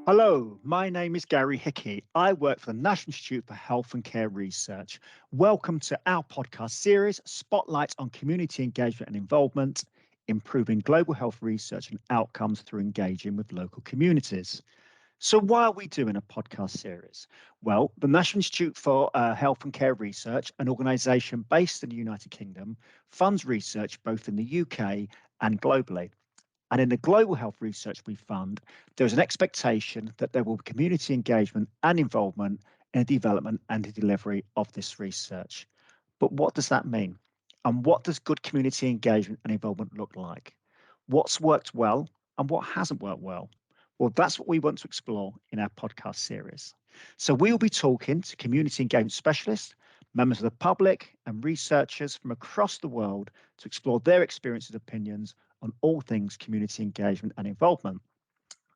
Hello, my name is Gary Hickey. I work for the National Institute for Health and Care Research. Welcome to our podcast series, Spotlight on Community Engagement and Involvement, Improving Global Health Research and Outcomes through Engaging with Local Communities. So why are we doing a podcast series? Well, the National Institute for Health and Care Research, an organisation based in the United Kingdom, funds research both in the UK and globally. And in the global health research we fund, there's an expectation that there will be community engagement and involvement in the development and the delivery of this research. But what does that mean? And what does good community engagement and involvement look like? What's worked well and what hasn't worked well? Well, that's what we want to explore in our podcast series. So we will be talking to community engagement specialists, members of the public and researchers from across the world to explore their experiences and opinions on all things community engagement and involvement.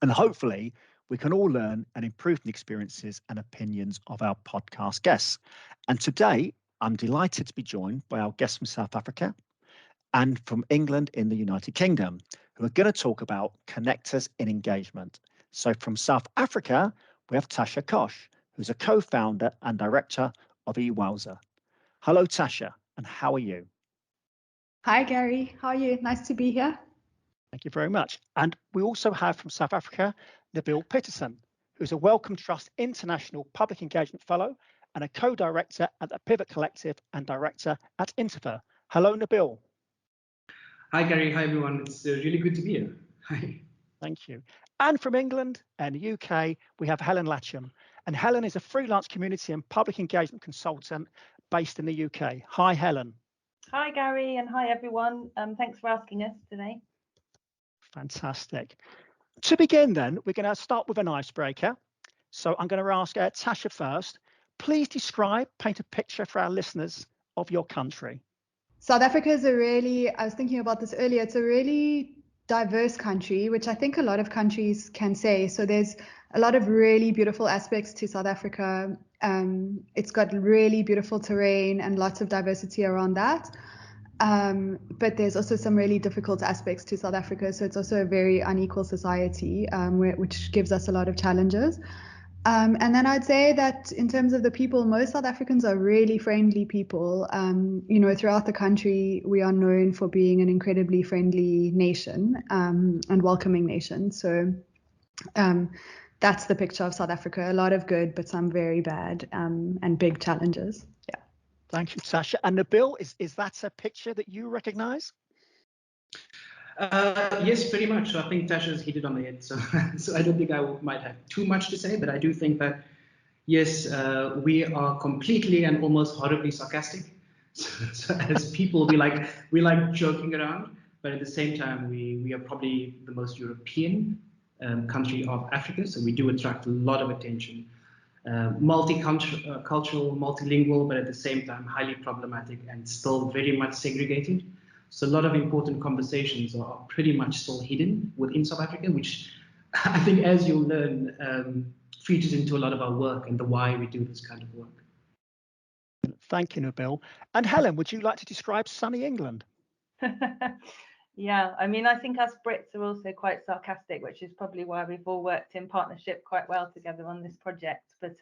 And hopefully we can all learn and improve the experiences and opinions of our podcast guests. And today I'm delighted to be joined by our guests from South Africa and from England in the United Kingdom, who are going to talk about connectors in engagement. So from South Africa, we have Tasha Kosh, who's a co-founder and director of eWowza. Hello, Tasha, and how are you? Hi, Gary. How are you? Nice to be here. Thank you very much. And we also have from South Africa, Nabil Peterson, who's a Wellcome Trust International Public Engagement Fellow and a co-director at the Pivot Collective and director at Interfer. Hello, Nabil. Hi, Gary. Hi, everyone. It's really good to be here. Hi. Thank you. And from England and the UK, we have Helen Latcham. And Helen is a freelance community and public engagement consultant based in the UK. Hi, Helen. Hi, Gary, and hi, everyone. Thanks for asking us today. Fantastic. To begin, then, we're going to start with an icebreaker. So I'm going to ask Tasha first. Please paint a picture for our listeners of your country. South Africa is I was thinking about this earlier, it's a really diverse country, which I think a lot of countries can say. So there's a lot of really beautiful aspects to South Africa. It's got really beautiful terrain and lots of diversity around that. But there's also some really difficult aspects to South Africa. So it's also a very unequal society, which gives us a lot of challenges. And then I'd say that in terms of the people, most South Africans are really friendly people. Throughout the country, we are known for being an incredibly friendly nation and welcoming nation. So that's the picture of South Africa. A lot of good, but some very bad and big challenges. Yeah. Thank you, Tasha. And Nabil, is that a picture that you recognize? Yes, pretty much. So I think Tasha's hit it on the head. So I don't think I might have too much to say, but I do think that, yes, we are completely and almost horribly sarcastic. So as people, we like joking around, but at the same time, we are probably the most European country of Africa. So we do attract a lot of attention. Multicultural, multilingual, but at the same time, highly problematic and still very much segregated. So a lot of important conversations are pretty much still hidden within South Africa, which I think, as you'll learn, features into a lot of our work and the why we do this kind of work. Thank you, Nabil. And Helen, would you like to describe sunny England? Yeah, I mean, I think us Brits are also quite sarcastic, which is probably why we've all worked in partnership quite well together on this project. But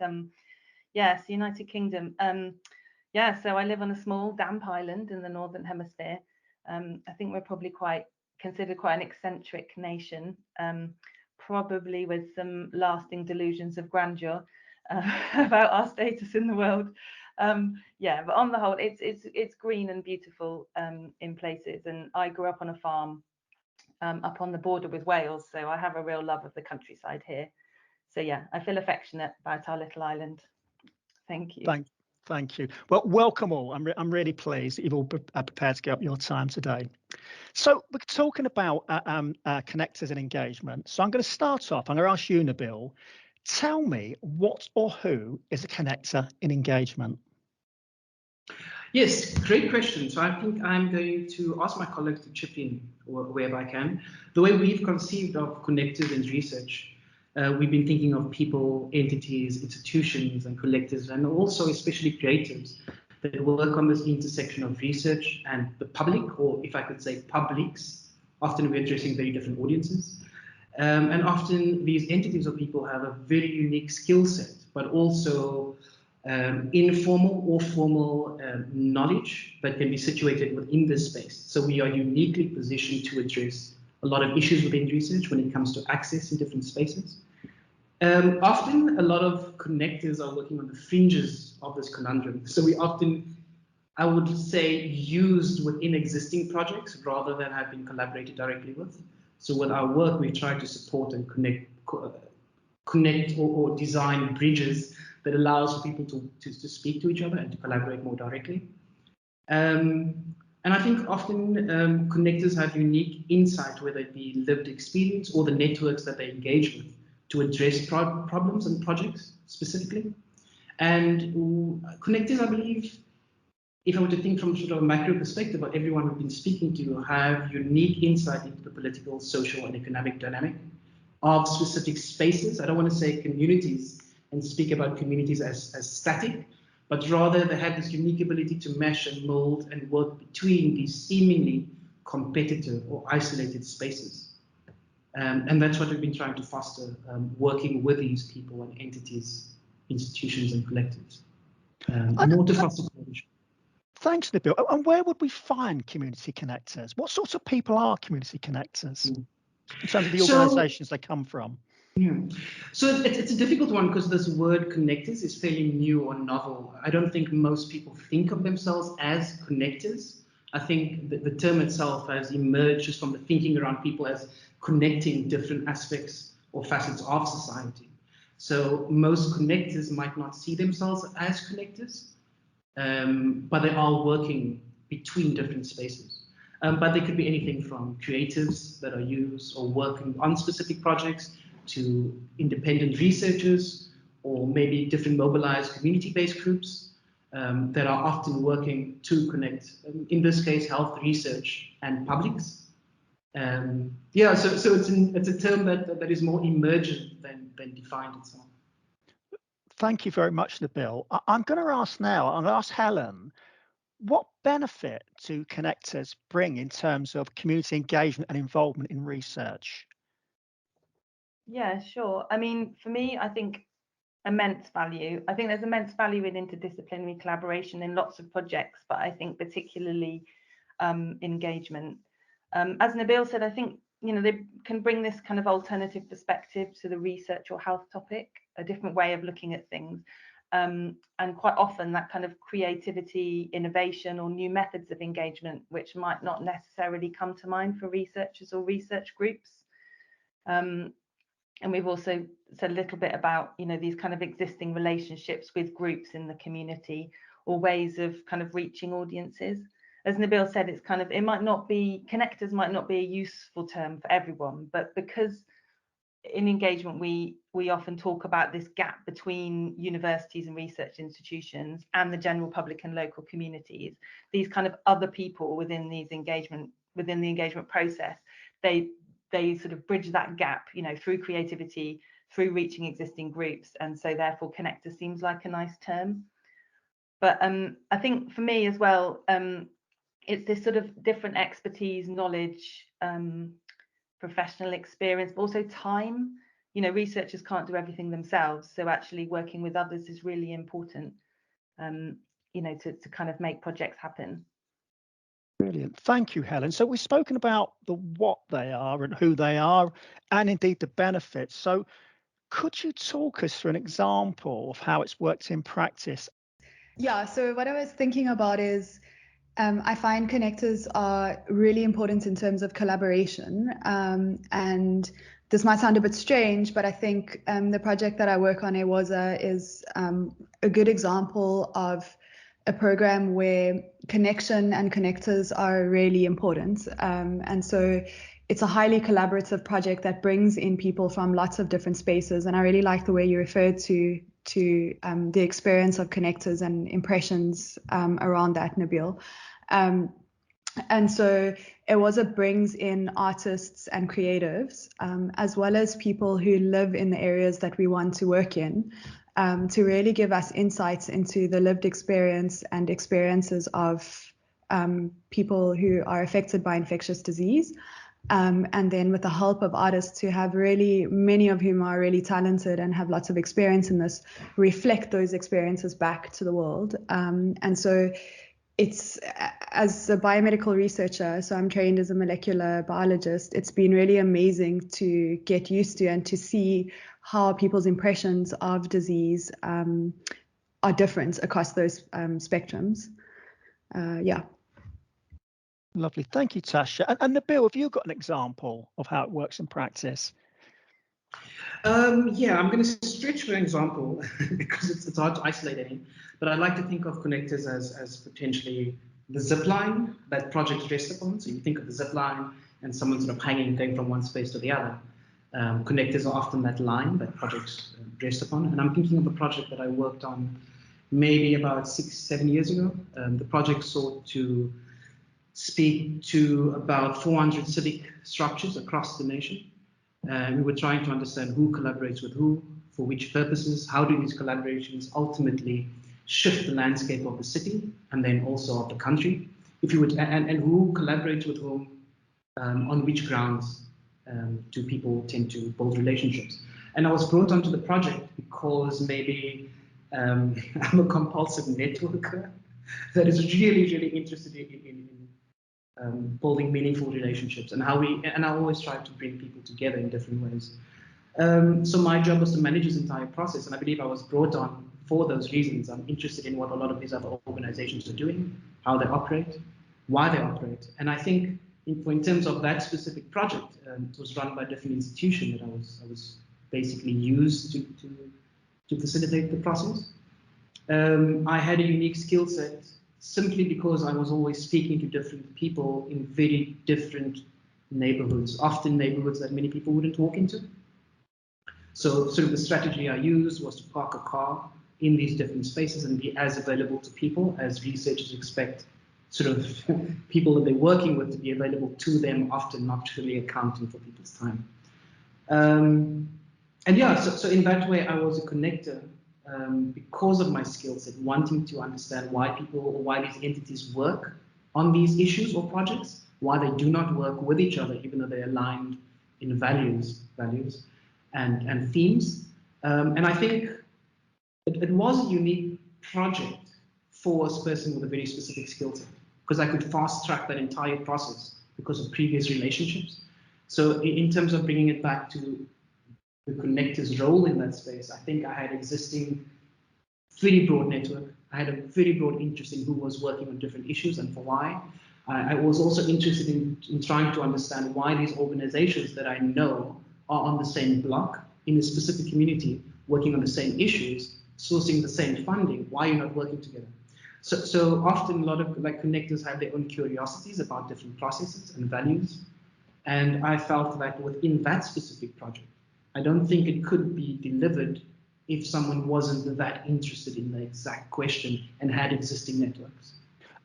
yes, United Kingdom. So I live on a small damp island in the Northern Hemisphere. I think we're probably considered quite an eccentric nation, probably with some lasting delusions of grandeur about our status in the world. But on the whole, it's green and beautiful in places. And I grew up on a farm up on the border with Wales, so I have a real love of the countryside here. So yeah, I feel affectionate about our little island. Thank you. Thank you. Well, welcome all. I'm really pleased that you've all prepared to give up your time today. So we're talking about connectors and engagement. So I'm going to start off. I'm going to ask you, Nabil, tell me what or who is a connector in engagement? Yes, great question. So I think I'm going to ask my colleagues to chip in wherever I can. The way we've conceived of connectors in research, we've been thinking of people, entities, institutions, and collectors, and also especially creatives that work on this intersection of research and the public, or if I could say publics. Often we're addressing very different audiences. And often these entities or people have a very unique skill set, but also informal or formal knowledge that can be situated within this space. So we are uniquely positioned to address a lot of issues within research when it comes to access in different spaces. Often a lot of connectors are working on the fringes of this conundrum. So we often, I would say, used within existing projects rather than have been collaborated directly with. So with our work, we try to support and connect or design bridges that allows for people to speak to each other and to collaborate more directly. And I think often connectors have unique insight, whether it be lived experience or the networks that they engage with to address problems and projects specifically. And connectors, I believe, if I were to think from sort of a macro perspective, what everyone we've been speaking to have unique insight into the political, social, and economic dynamic of specific spaces. I don't want to say communities and speak about communities as static, but rather they have this unique ability to mesh and mold and work between these seemingly competitive or isolated spaces. And that's what we've been trying to foster, working with these people and entities, institutions and collectives. More to foster collaboration. Thanks, Nabil. And where would we find community connectors? What sorts of people are community connectors in terms of the organisations they come from? Yeah. So it's a difficult one because this word connectors is fairly new or novel. I don't think most people think of themselves as connectors. I think that the term itself has emerged just from the thinking around people as connecting different aspects or facets of society. So most connectors might not see themselves as connectors, but they are working between different spaces. But they could be anything from creatives that are used or working on specific projects to independent researchers or maybe different mobilized community-based groups that are often working to connect, in this case, health research and publics. Yeah, so it's a term that is more emergent than defined itself. Thank you very much, Nabil. I'm going to ask Helen, what benefit do connectors bring in terms of community engagement and involvement in research? Yeah, sure. I mean, for me, I think immense value. I think there's immense value in interdisciplinary collaboration in lots of projects, but I think particularly engagement. As Nabil said, I think, you know, they can bring this kind of alternative perspective to the research or health topic, a different way of looking at things. And quite often that kind of creativity, innovation, or new methods of engagement, which might not necessarily come to mind for researchers or research groups. And we've also said a little bit about, you know, these kind of existing relationships with groups in the community or ways of kind of reaching audiences. As Nabil said, it's kind of, it might not be, connectors might not be a useful term for everyone, but because in engagement, we often talk about this gap between universities and research institutions and the general public and local communities, these kind of other people within the engagement process, they sort of bridge that gap, you know, through creativity, through reaching existing groups. And so therefore connector seems like a nice term. But I think for me as well, it's this sort of different expertise, knowledge, professional experience, but also time. You know, researchers can't do everything themselves. So actually working with others is really important, you know, to kind of make projects happen. Brilliant. Thank you, Helen. So we've spoken about the what they are and who they are, and indeed the benefits. So could you talk us through an example of how it's worked in practice? Yeah, so what I was thinking about is I find connectors are really important in terms of collaboration. And this might sound a bit strange, but I think the project that I work on, EWOZA, is a good example of a program where connection and connectors are really important. And so it's a highly collaborative project that brings in people from lots of different spaces. And I really like the way you referred to the experience of connectors and impressions around that, Nabil. And so EWOZA brings in artists and creatives, as well as people who live in the areas that we want to work in, to really give us insights into the lived experience and experiences of people who are affected by infectious disease. and then with the help of artists who have really, many of whom are really talented and have lots of experience in this, reflect those experiences back to the world. And so it's, as a biomedical researcher, so I'm trained as a molecular biologist, it's been really amazing to get used to and to see how people's impressions of disease are different across those spectrums. Yeah. Lovely. Thank you, Tasha. And Nabil, have you got an example of how it works in practice? Yeah, I'm going to stretch for an example because it's hard to isolate any, but I like to think of connectors as potentially the zip line that projects rest upon. So you think of the zip line and someone sort of hanging, going from one space to the other. Connectors are often that line that projects rest upon. And I'm thinking of a project that I worked on maybe about 6-7 years ago. The project sought to speak to about 400 civic structures across the nation. We were trying to understand who collaborates with who, for which purposes, how do these collaborations ultimately shift the landscape of the city and then also of the country, if you would, and who collaborates with whom, on which grounds do people tend to build relationships. And I was brought onto the project because maybe I'm a compulsive networker that is really, really interested in building meaningful relationships and I always try to bring people together in different ways. So my job was to manage this entire process, and I believe I was brought on for those reasons. I'm interested in what a lot of these other organizations are doing, how they operate, why they operate. And I think in terms of that specific project, it was run by a different institution that I was basically used to facilitate the process. I had a unique skill set simply because I was always speaking to different people in very different neighborhoods, often neighborhoods that many people wouldn't walk into. So sort of the strategy I used was to park a car in these different spaces and be as available to people as researchers expect sort of people that they're working with to be available to them, often not really accounting for people's time. And yeah, so in that way, I was a connector because of my skill set, wanting to understand why people or why these entities work on these issues or projects, why they do not work with each other, even though they're aligned in values and themes. And I think it was a unique project for a person with a very specific skill set, because I could fast track that entire process because of previous relationships. So in terms of bringing it back to the connector's role in that space, I think I had existing very broad network. I had a very broad interest in who was working on different issues and for why. I was also interested in trying to understand why these organizations that I know are on the same block in a specific community, working on the same issues, sourcing the same funding. Why are you not working together? So often a lot of connectors have their own curiosities about different processes and values. And I felt that within that specific project, I don't think it could be delivered if someone wasn't that interested in the exact question and had existing networks.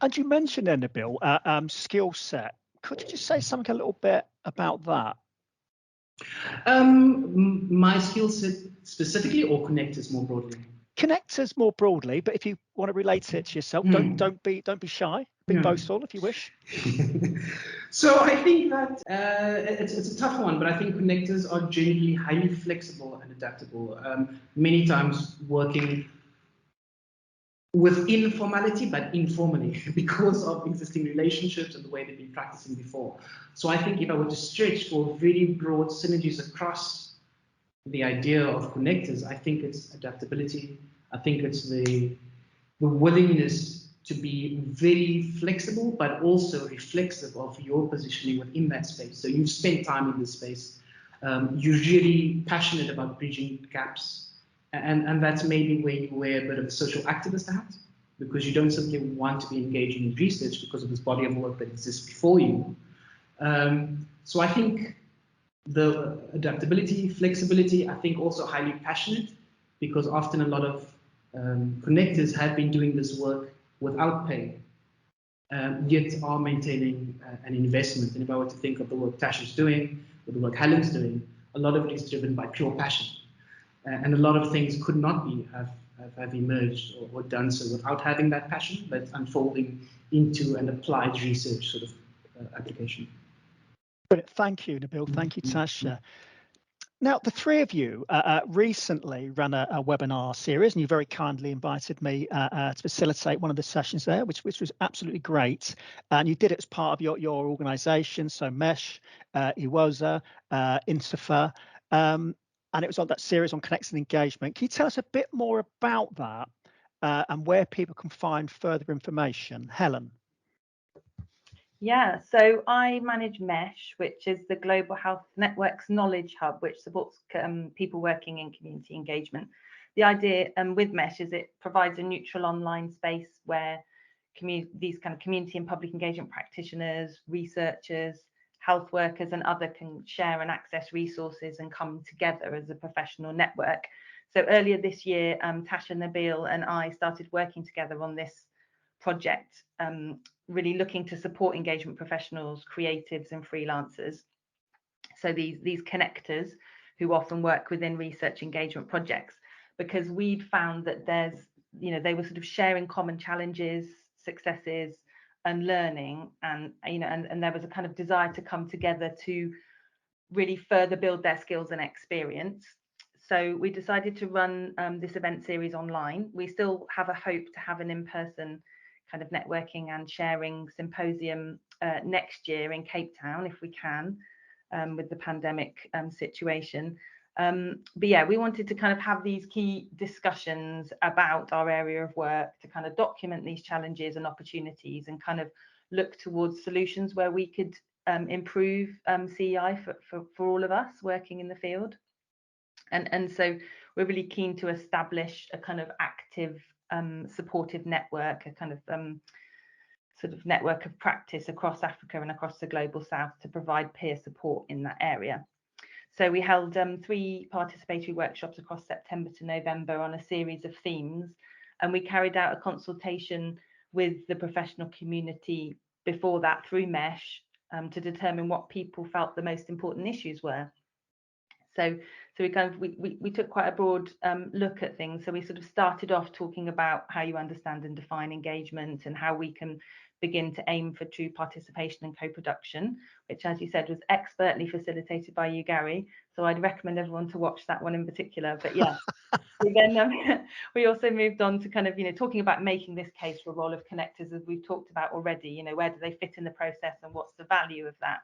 And you mentioned, Nabil, skill set. Could you just say something a little bit about that? My skill set specifically, or connectors more broadly? Connectors more broadly, but if you want to relate it to yourself, don't be shy. Be boastful if you wish. So I think that it's a tough one, but I think connectors are generally highly flexible and adaptable. Many times working with informality, but informally because of existing relationships and the way they've been practicing before. So I think if I were to stretch for very broad synergies across the idea of connectors, I think it's adaptability. I think it's the willingness to be very flexible, but also reflexive of your positioning within that space. So you've spent time in this space. You're really passionate about bridging gaps. And that's maybe where you wear a bit of a social activist hat, because you don't simply want to be engaging in research because of this body of work that exists before you. So I think the adaptability, flexibility, I think also highly passionate, because often a lot of connectors have been doing this work without pay, yet are maintaining an investment. And if I were to think of the work Tasha's doing, or the work Helen's doing, a lot of it is driven by pure passion. And a lot of things could not have emerged or done so without having that passion, but unfolding into an applied research sort of application. Thank you, Nabil. Thank you, Tasha. Now, the three of you recently ran a webinar series, and you very kindly invited me to facilitate one of the sessions there, which was absolutely great. And you did it as part of your organisation, so MESH, Iwoza, Insafa, and it was on that series on connected engagement. Can you tell us a bit more about that and where people can find further information? Helen. Yeah, so I manage MESH, which is the Global Health Network's knowledge hub, which supports people working in community engagement. The idea with MESH is it provides a neutral online space where these kind of community and public engagement practitioners, researchers, health workers and other can share and access resources and come together as a professional network. So earlier this year, Tasha, Nabil and I started working together on this project, really looking to support engagement professionals, creatives and freelancers. So these connectors who often work within research engagement projects, because we'd found that they were sort of sharing common challenges, successes and learning, and there was a kind of desire to come together to really further build their skills and experience. So we decided to run this event series online. We still have a hope to have an in-person kind of networking and sharing symposium next year in Cape Town, if we can, with the pandemic situation. But yeah, we wanted to kind of have these key discussions about our area of work to kind of document these challenges and opportunities and kind of look towards solutions where we could improve CEI for all of us working in the field. And so we're really keen to establish a kind of active supportive network, a kind of sort of network of practice across Africa and across the global south to provide peer support in that area. So we held 3 participatory workshops across September to November on a series of themes, and we carried out a consultation with the professional community before that through MESH to determine what people felt the most important issues were. So we took quite a broad look at things. So we sort of started off talking about how you understand and define engagement and how we can begin to aim for true participation and co-production, which, as you said, was expertly facilitated by you, Gary. So I'd recommend everyone to watch that one in particular. But yeah, we also moved on to kind of, talking about making this case for a role of connectors, as we've talked about already, where do they fit in the process and what's the value of that?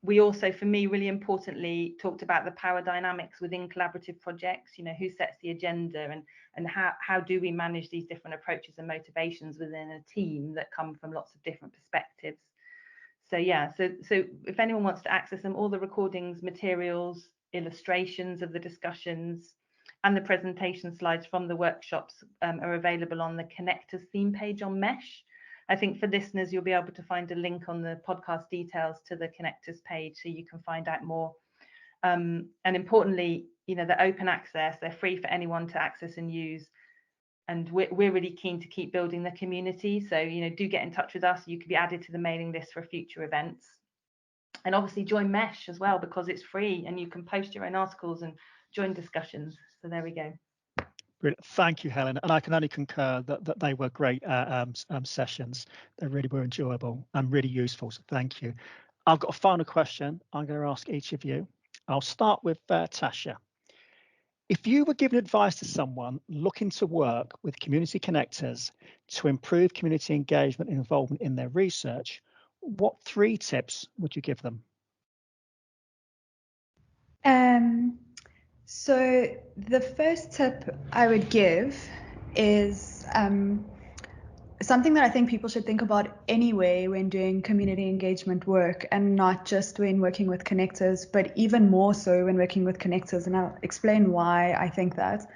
We also, for me, really importantly, talked about the power dynamics within collaborative projects, who sets the agenda and how do we manage these different approaches and motivations within a team that come from lots of different perspectives. So yeah, so if anyone wants to access them, all the recordings, materials, illustrations of the discussions and the presentation slides from the workshops are available on the Connectors theme page on MESH. I think for listeners, you'll be able to find a link on the podcast details to the Connectors page so you can find out more. And importantly, they're open access, they're free for anyone to access and use. And we're really keen to keep building the community. So, do get in touch with us. You could be added to the mailing list for future events. And obviously join MESH as well, because it's free and you can post your own articles and join discussions. So there we go. Brilliant. Thank you, Helen. And I can only concur that they were great sessions. They really were enjoyable and really useful. So thank you. I've got a final question I'm going to ask each of you. I'll start with Tasha. If you were giving advice to someone looking to work with community connectors to improve community engagement and involvement in their research, what 3 tips would you give them? So the first tip I would give is something that I think people should think about anyway when doing community engagement work, and not just when working with connectors, but even more so when working with connectors. And I'll explain why I think that.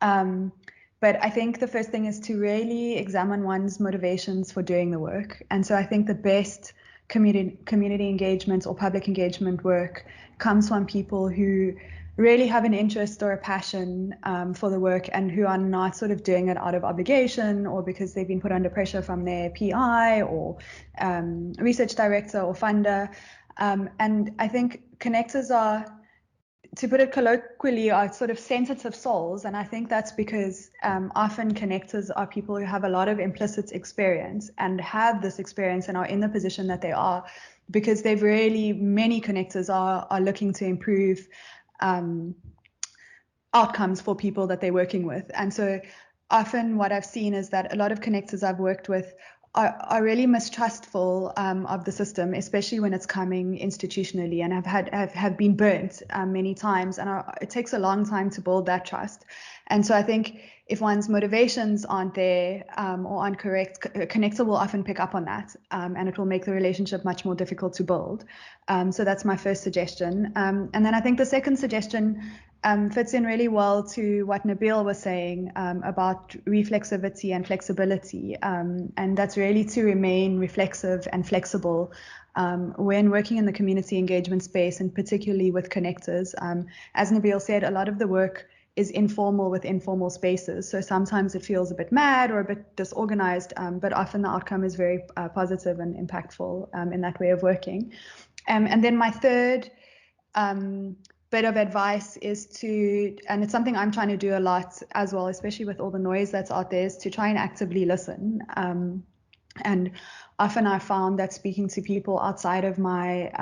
But I think the first thing is to really examine one's motivations for doing the work. And so I think the best community engagement or public engagement work comes from people who really have an interest or a passion for the work, and who are not sort of doing it out of obligation or because they've been put under pressure from their PI or research director or funder. And I think connectors are, to put it colloquially, are sort of sensitive souls. And I think that's because often connectors are people who have a lot of implicit experience and have this experience and are in the position that they are because many connectors are looking to improve outcomes for people that they're working with. And so often what I've seen is that a lot of connectors I've worked with are really mistrustful of the system, especially when it's coming institutionally, and have been burnt many times. And it takes a long time to build that trust. And so I think if one's motivations aren't there or aren't correct, a connector will often pick up on that, and it will make the relationship much more difficult to build. So that's my first suggestion. And then I think the second suggestion fits in really well to what Nabil was saying about reflexivity and flexibility. And that's really to remain reflexive and flexible when working in the community engagement space, and particularly with connectors. As Nabil said, a lot of the work is informal with informal spaces. So sometimes it feels a bit mad or a bit disorganized, but often the outcome is very positive and impactful in that way of working. And then my third bit of advice is and it's something I'm trying to do a lot as well, especially with all the noise that's out there, is to try and actively listen. And often I found that speaking to people outside of my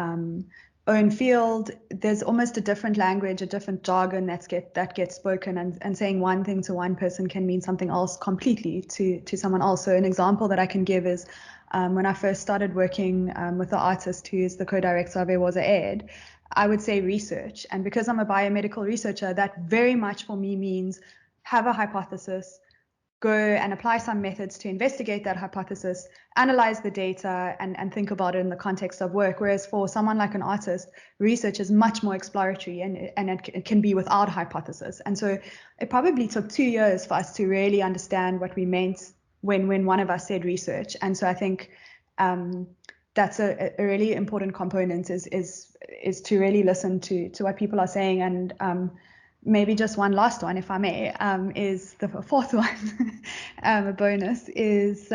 own field, there's almost a different language, a different jargon that gets spoken, and saying one thing to one person can mean something else completely to someone else. So an example that I can give is when I first started working with the artist who is the co-director of Ewaza Ed, I would say research. And because I'm a biomedical researcher, that very much for me means have a hypothesis, go and apply some methods to investigate that hypothesis, analyze the data, and think about it in the context of work. Whereas for someone like an artist, research is much more exploratory, and it can be without hypothesis. And so it probably took 2 years for us to really understand what we meant when one of us said research. And so I think that's a really important component is to really listen to what people are saying. And maybe just one last one, if I may, is the fourth one, a bonus, is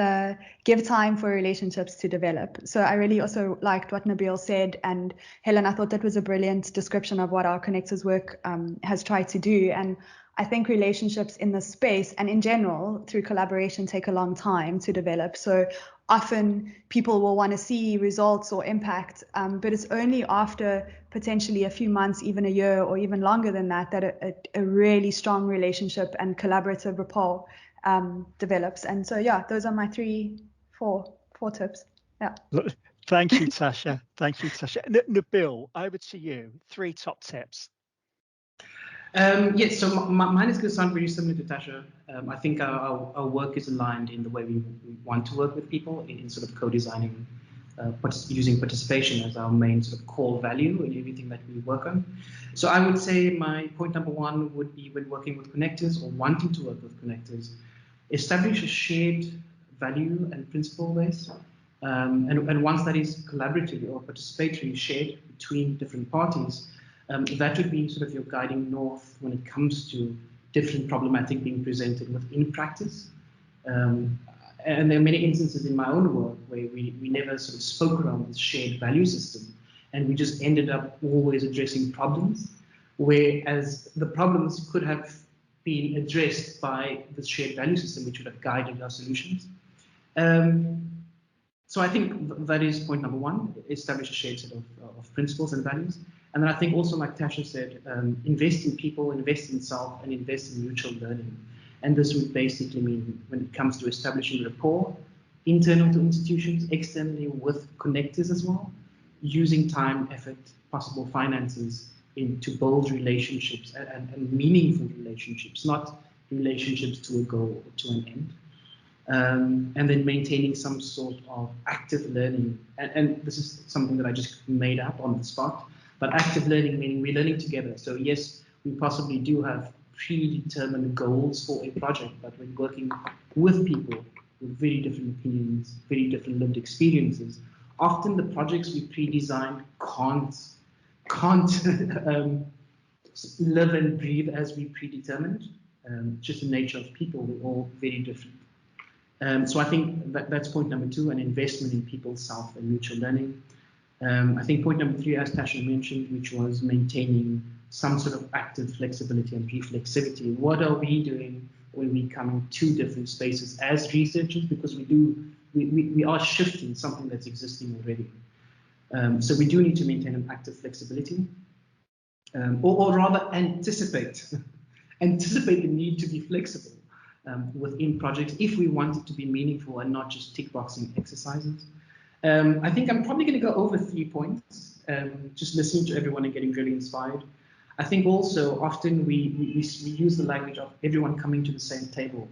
give time for relationships to develop. So I really also liked what Nabil said, and Helen, I thought that was a brilliant description of what our Connectors work has tried to do. And I think relationships in this space and in general through collaboration take a long time to develop. So often people will want to see results or impact, but it's only after potentially a few months, even a year or even longer than that, that a really strong relationship and collaborative rapport develops. And so, yeah, those are my four tips. Yeah. Thank you, Tasha. Thank you, Tasha. Nabil, over to you. 3 top tips. Yes, so mine is going to sound very similar to Tasha. I think our work is aligned in the way we want to work with people in sort of co-designing, using participation as our main sort of core value in everything that we work on. So I would say my point number 1 would be, when working with connectors or wanting to work with connectors, establish a shared value and principle base. And once that is collaborative or participatory, shared between different parties, that would be sort of your guiding north when it comes to different problematic being presented within practice. And there are many instances in my own work where we never sort of spoke around this shared value system, and we just ended up always addressing problems, whereas the problems could have been addressed by the shared value system, which would have guided our solutions. So I think that is point number 1, establish a shared set of principles and values. And then I think also, like Tasha said, invest in people, invest in self, and invest in mutual learning. And this would basically mean, when it comes to establishing rapport, internal to institutions, externally with connectors as well, using time, effort, possible finances to build relationships and meaningful relationships, not relationships to a goal or to an end. And then maintaining some sort of active learning. And this is something that I just made up on the spot. But active learning meaning we're learning together. So yes, we possibly do have predetermined goals for a project, but when working with people with very different opinions, very different lived experiences, often the projects we pre-designed can't live and breathe as we predetermined. Just the nature of people, we're all very different. So I think that's point number 2, an investment in people's self and mutual learning. I think point number 3, as Tasha mentioned, which was maintaining some sort of active flexibility and reflexivity. What are we doing when we come to different spaces as researchers? Because we are shifting something that's existing already. So we do need to maintain an active flexibility, or rather anticipate the need to be flexible within projects if we want it to be meaningful and not just tick boxing exercises. I think I'm probably going to go over 3 points, just listening to everyone and getting really inspired. I think also often we use the language of everyone coming to the same table,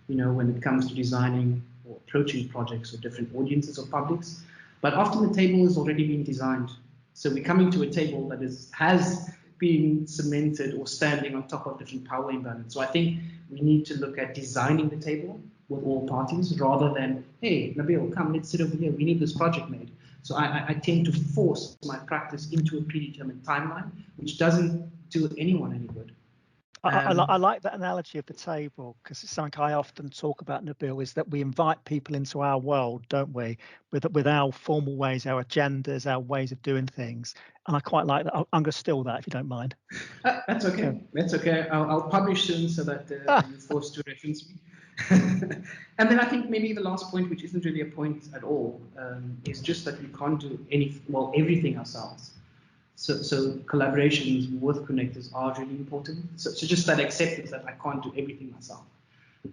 when it comes to designing or approaching projects or different audiences or publics. But often the table has already been designed. So we're coming to a table that has been cemented or standing on top of different power imbalance. So I think we need to look at designing the table with all parties rather than, hey, Nabil, come, let's sit over here. We need this project made. So I tend to force my practice into a predetermined timeline, which doesn't do anyone any good. I like that analogy of the table, because it's something I often talk about, Nabil, is that we invite people into our world, don't we, with our formal ways, our agendas, our ways of doing things. And I quite like that. I'm going to steal that if you don't mind. That's okay. That's okay. I'll publish soon so that you're forced to reference me. And then I think maybe the last point, which isn't really a point at all, is just that we can't do everything ourselves. So collaborations with connectors are really important. So just that acceptance that I can't do everything myself.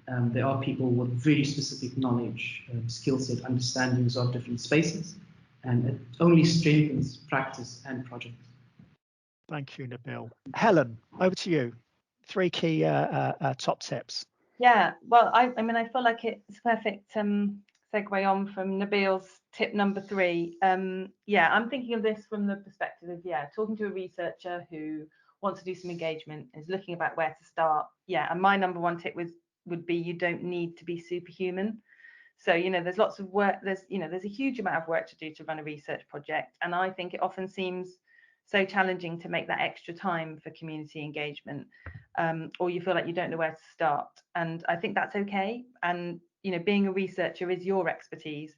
There are people with very specific knowledge, skill set, understandings of different spaces, and it only strengthens practice and projects. Thank you, Nabil. Helen, over to you. 3 key top tips. Yeah, well, I mean, I feel like it's a perfect segue on from Nabil's tip number 3. Yeah, I'm thinking of this from the perspective of, talking to a researcher who wants to do some engagement, is looking about where to start. Yeah, and my number 1 tip would be you don't need to be superhuman. So, there's lots of work, there's a huge amount of work to do to run a research project. And I think it often seems so challenging to make that extra time for community engagement, or you feel like you don't know where to start. And I think that's okay. And, being a researcher is your expertise,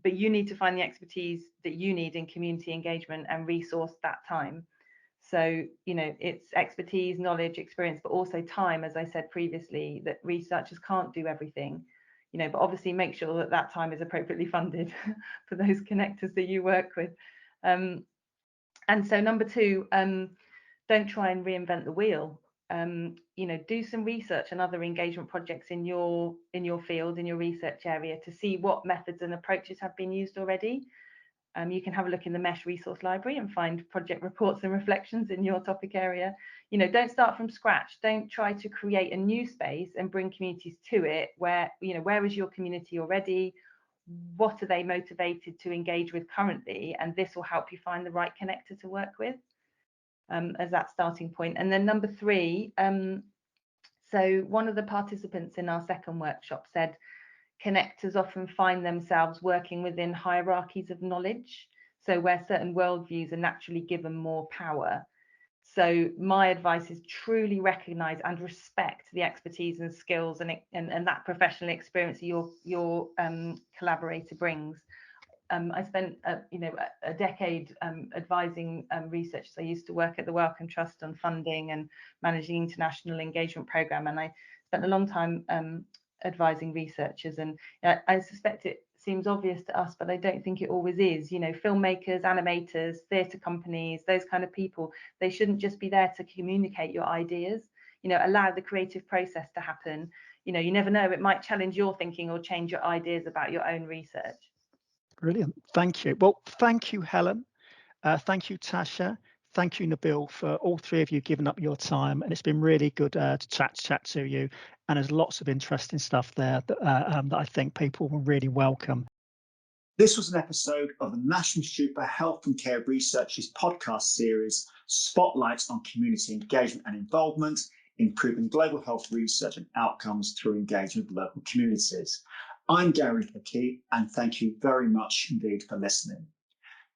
but you need to find the expertise that you need in community engagement and resource that time. So, it's expertise, knowledge, experience, but also time, as I said previously, that researchers can't do everything, but obviously make sure that that time is appropriately funded for those connectors that you work with. And so number 2, don't try and reinvent the wheel. Do some research and other engagement projects in your field, in your research area, to see what methods and approaches have been used already. You can have a look in the MESH resource library and find project reports and reflections in your topic area. Don't start from scratch. Don't try to create a new space and bring communities to it where is your community already? What are they motivated to engage with currently? And this will help you find the right connector to work with as that starting point. And then number 3, so one of the participants in our second workshop said, connectors often find themselves working within hierarchies of knowledge, so where certain worldviews are naturally given more power. So my advice is truly recognise and respect the expertise and skills and that professional experience your collaborator brings. I spent a decade advising researchers. I used to work at the Wellcome Trust on funding and managing international engagement program, and I spent a long time advising researchers. And I suspect it seems obvious to us, but I don't think it always is. Filmmakers, animators, theatre companies, those kind of people, they shouldn't just be there to communicate your ideas. Allow the creative process to happen. You never know, it might challenge your thinking or change your ideas about your own research. Brilliant. Thank you. Well, thank you, Helen. Thank you, Tasha. Thank you, Nabil, for all 3 of you giving up your time. And it's been really good to chat to you. And there's lots of interesting stuff there that I think people will really welcome. This was an episode of the National Institute for Health and Care Research's podcast series, Spotlights on Community Engagement and Involvement, Improving Global Health Research and Outcomes Through Engagement with Local Communities. I'm Gary Hickey, and thank you very much indeed for listening.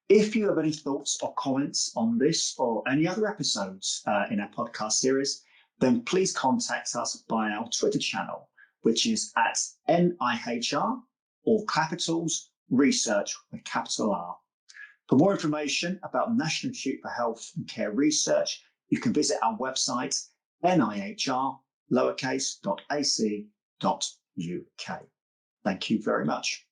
If you have any thoughts or comments on this or any other episodes in our podcast series, then please contact us by our Twitter channel, which is at NIHR, all capitals, research with capital R. For more information about the National Institute for Health and Care Research, you can visit our website, nihr.ac.uk. Thank you very much.